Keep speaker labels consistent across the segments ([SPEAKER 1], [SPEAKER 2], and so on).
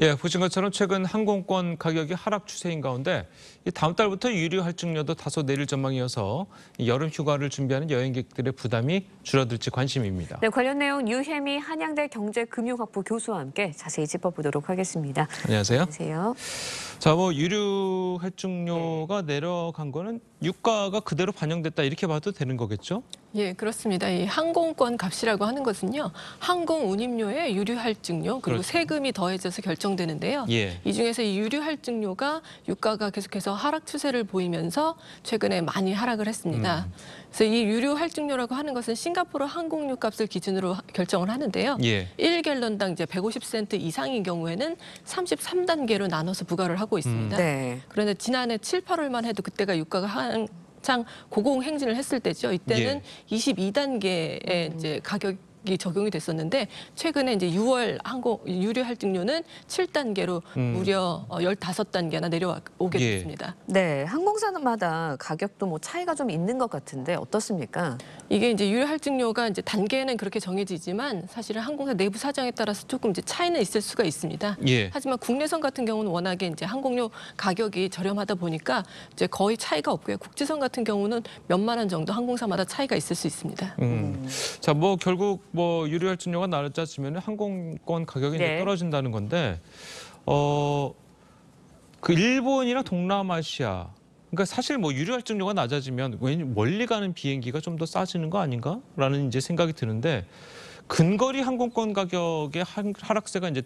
[SPEAKER 1] 예, 보신 것처럼 최근 항공권 가격이 하락 추세인 가운데 다음 달부터 유류 할증료도 다소 내릴 전망이어서 여름 휴가를 준비하는 여행객들의 부담이 줄어들지 관심입니다.
[SPEAKER 2] 네, 관련 내용 유혜미 한양대 경제금융학부 교수와 함께 자세히 짚어보도록 하겠습니다.
[SPEAKER 1] 안녕하세요.
[SPEAKER 2] 안녕하세요.
[SPEAKER 1] 자, 유류 할증료가 내려간 거는 유가가 그대로 반영됐다 이렇게 봐도 되는 거겠죠?
[SPEAKER 3] 예, 그렇습니다. 이 항공권 값이라고 하는 것은요, 항공 운임료에 유류 할증료 그리고
[SPEAKER 1] 그렇죠.
[SPEAKER 3] 세금이 더해져서 결정되는데요.
[SPEAKER 1] 예.
[SPEAKER 3] 이 중에서 이 유류 할증료가 유가가 계속해서 하락 추세를 보이면서 최근에 많이 하락을 했습니다. 그래서 이 유류 할증료라고 하는 것은 싱가포르 항공유 값을 기준으로 결정을 하는데요.
[SPEAKER 1] 예.
[SPEAKER 3] 1갤런당 이제 150센트 이상인 경우에는 33단계로 나눠서 부과를 하고 있습니다.
[SPEAKER 2] 네.
[SPEAKER 3] 그런데 지난해 7, 8월만 해도 그때가 유가가 한창 고공행진을 했을 때죠. 이때는 22단계의 이제 가격이 적용이 됐었는데 최근에 이제 6월 유류 할증료는 7단계로 무려 15단계나 내려오게 됐습니다.
[SPEAKER 2] 네, 항공사마다 가격도 뭐 차이가 좀 있는 것 같은데 어떻습니까?
[SPEAKER 3] 이게 이제 유류 할증료가 이제 단계는 그렇게 정해지지만 사실은 항공사 내부 사정에 따라서 조금 이제 차이는 있을 수가 있습니다.
[SPEAKER 1] 예.
[SPEAKER 3] 하지만 국내선 같은 경우는 워낙에 이제 항공료 가격이 저렴하다 보니까 이제 거의 차이가 없고요. 국제선 같은 경우는 몇만 원 정도 항공사마다 차이가 있을 수 있습니다.
[SPEAKER 1] 자, 결국 유류 할증료가 낮아지면 항공권 가격이 이제 떨어진다는 건데, 그 일본이나 동남아시아, 그러니까 사실 유류 할증료가 낮아지면 멀리 가는 비행기가 좀 더 싸지는 거 아닌가라는 이제 생각이 드는데, 근거리 항공권 가격의 하락세가 이제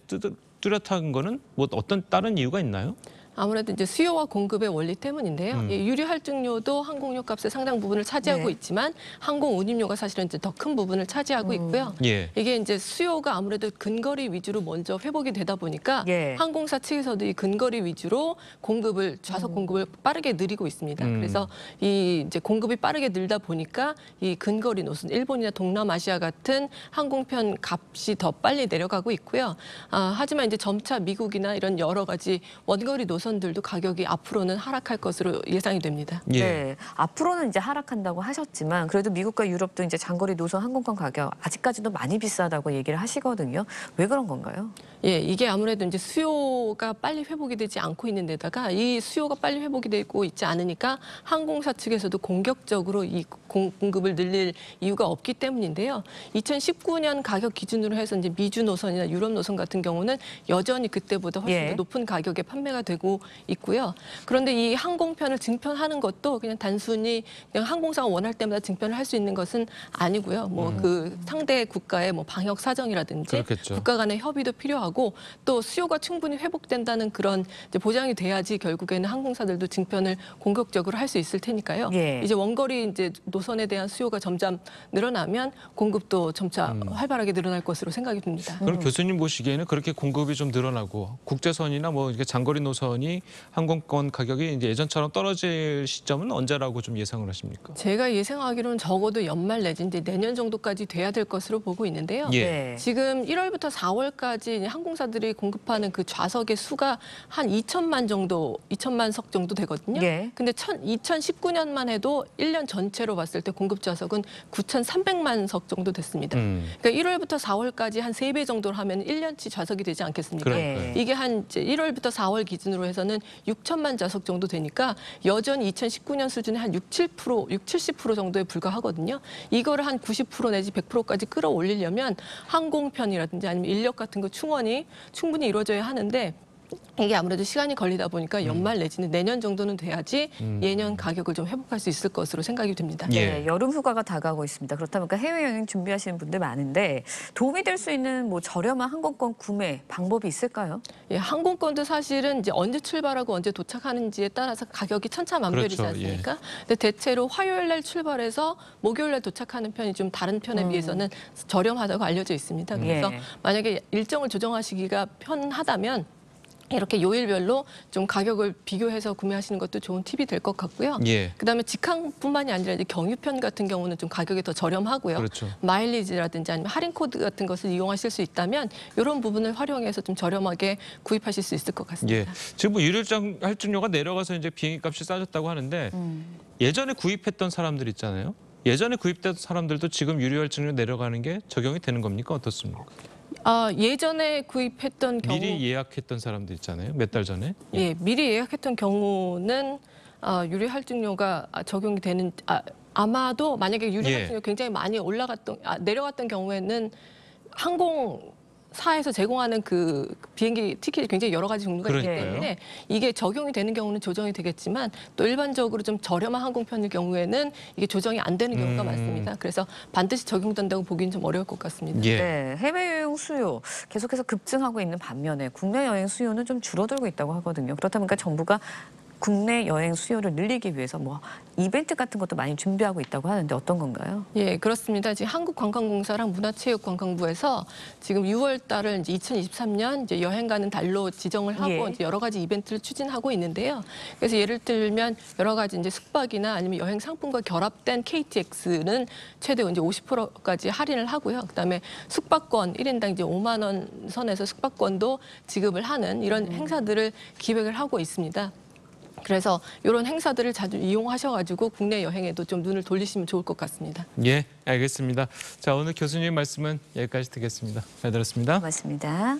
[SPEAKER 1] 뚜렷한 거는 어떤 다른 이유가 있나요?
[SPEAKER 3] 아무래도 이제 수요와 공급의 원리 때문인데요. 이 유류 할증료도 항공료 값의 상당 부분을 차지하고 있지만 항공 운임료가 사실은 이제 더 큰 부분을 차지하고 있고요.
[SPEAKER 1] 예.
[SPEAKER 3] 이게 이제 수요가 아무래도 근거리 위주로 먼저 회복이 되다 보니까 항공사 측에서도 이 근거리 위주로 공급을 좌석 공급을 빠르게 늘리고 있습니다. 그래서 이 이제 공급이 빠르게 늘다 보니까 이 근거리 노선 일본이나 동남아시아 같은 항공편 값이 더 빨리 내려가고 있고요. 하지만 이제 점차 미국이나 이런 여러 가지 원거리 노선들도 가격이 앞으로는 하락할 것으로 예상이 됩니다.
[SPEAKER 1] 예.
[SPEAKER 2] 네, 앞으로는 이제 하락한다고 하셨지만 그래도 미국과 유럽도 이제 장거리 노선 항공권 가격 아직까지도 많이 비싸다고 얘기를 하시거든요. 왜 그런 건가요?
[SPEAKER 3] 예, 이게 아무래도 이제 수요가 빨리 회복이 되지 않고 있는 데다가 이 수요가 빨리 회복이 되고 있지 않으니까 항공사 측에서도 공격적으로 이 공급을 늘릴 이유가 없기 때문인데요. 2019년 가격 기준으로 해서 이제 미주 노선이나 유럽 노선 같은 경우는 여전히 그때보다 훨씬 더 높은 가격에 판매가 되고 있고요. 그런데 이 항공편을 증편하는 것도 그냥 단순히 그냥 항공사가 원할 때마다 증편을 할 수 있는 것은 아니고요. 그 상대 국가의 방역 사정이라든지
[SPEAKER 1] 그렇겠죠.
[SPEAKER 3] 국가 간의 협의도 필요하고 또 수요가 충분히 회복된다는 그런 이제 보장이 돼야지 결국에는 항공사들도 증편을 공격적으로 할 수 있을 테니까요. 이제 원거리 이제 노선에 대한 수요가 점점 늘어나면 공급도 점차 활발하게 늘어날 것으로 생각이 듭니다.
[SPEAKER 1] 그럼 교수님 보시기에는 그렇게 공급이 좀 늘어나고 국제선이나 이렇게 장거리 노선이 항공권 가격이 이제 예전처럼 떨어질 시점은 언제라고 좀 예상을 하십니까?
[SPEAKER 3] 제가 예상하기로는 적어도 연말 내지 이제 내년 정도까지 돼야 될 것으로 보고 있는데요. 지금 1월부터 4월까지 항공사들이 공급하는 그 좌석의 수가 한 2천만 석 정도 되거든요. 근데 2019년만 해도 1년 전체로 봤을 때 공급 좌석은 9,300만 석 정도 됐습니다. 그러니까 1월부터 4월까지 한 3배 정도로 하면 1년치 좌석이 되지 않겠습니까? 이게 한 이제 1월부터 4월 기준으로 해서는 6천만 좌석 정도 되니까 여전히 2019년 수준의 한 70% 정도에 불과하거든요. 이거를 한 90% 내지 100%까지 끌어올리려면 항공편이라든지 아니면 인력 같은 거 충원이 충분히 이루어져야 하는데 이게 아무래도 시간이 걸리다 보니까 연말 내지는 내년 정도는 돼야지 예년 가격을 좀 회복할 수 있을 것으로 생각이 됩니다.
[SPEAKER 2] 네, 여름 휴가가 다가오고 있습니다. 그렇다 보니까 해외여행 준비하시는 분들 많은데 도움이 될 수 있는 저렴한 항공권 구매 방법이 있을까요?
[SPEAKER 3] 예, 항공권도 사실은 이제 언제 출발하고 언제 도착하는지에 따라서 가격이 천차만별이지 않습니까? 근데 대체로 화요일 날 출발해서 목요일 날 도착하는 편이 좀 다른 편에 비해서는 저렴하다고 알려져 있습니다. 그래서 만약에 일정을 조정하시기가 편하다면 이렇게 요일별로 좀 가격을 비교해서 구매하시는 것도 좋은 팁이 될 것 같고요. 그다음에 직항뿐만이 아니라 이제 경유편 같은 경우는 좀 가격이 더 저렴하고요. 마일리지라든지 아니면 할인 코드 같은 것을 이용하실 수 있다면 이런 부분을 활용해서 좀 저렴하게 구입하실 수 있을 것 같습니다.
[SPEAKER 1] 지금 유류 할증료가 내려가서 이제 비행기값이 싸졌다고 하는데 예전에 구입했던 사람들 있잖아요. 예전에 구입된 사람들도 지금 유류 할증료 내려가는 게 적용이 되는 겁니까? 어떻습니까?
[SPEAKER 3] 예전에 구입했던 경우
[SPEAKER 1] 미리 예약했던 사람들 있잖아요. 몇 달 전에.
[SPEAKER 3] 예, 미리 예약했던 경우는 유료 할증료가 적용이 되는 아마도 만약에 유료
[SPEAKER 1] 예.
[SPEAKER 3] 할증료 굉장히 많이 내려갔던 경우에는 항공사에서 제공하는 그 비행기 티켓이 굉장히 여러 가지 종류가 있기
[SPEAKER 1] 그러니까요.
[SPEAKER 3] 때문에 이게 적용이 되는 경우는 조정이 되겠지만 또 일반적으로 좀 저렴한 항공편일 경우에는 이게 조정이 안 되는 경우가 많습니다. 그래서 반드시 적용된다고 보기는 좀 어려울 것 같습니다.
[SPEAKER 1] 예.
[SPEAKER 2] 네, 해외여행 수요 계속해서 급증하고 있는 반면에 국내 여행 수요는 좀 줄어들고 있다고 하거든요. 그렇다 보니까 정부가 국내 여행 수요를 늘리기 위해서 뭐 이벤트 같은 것도 많이 준비하고 있다고 하는데 어떤 건가요?
[SPEAKER 3] 예, 그렇습니다. 지금 한국관광공사랑 문화체육관광부에서 지금 6월 달을 이제 2023년 이제 여행 가는 달로 지정을 하고
[SPEAKER 2] 예.
[SPEAKER 3] 이제 여러 가지 이벤트를 추진하고 있는데요. 그래서 예를 들면 여러 가지 이제 숙박이나 아니면 여행 상품과 결합된 KTX는 최대 이제 50%까지 할인을 하고요. 그다음에 숙박권 1인당 이제 5만 원 선에서 숙박권도 지급을 하는 이런 행사들을 기획을 하고 있습니다. 그래서 이런 행사들을 자주 이용하셔가지고 국내 여행에도 좀 눈을 돌리시면 좋을 것 같습니다.
[SPEAKER 1] 예, 알겠습니다. 자, 오늘 교수님의 말씀은 여기까지 듣겠습니다. 잘 들었습니다.
[SPEAKER 2] 고맙습니다.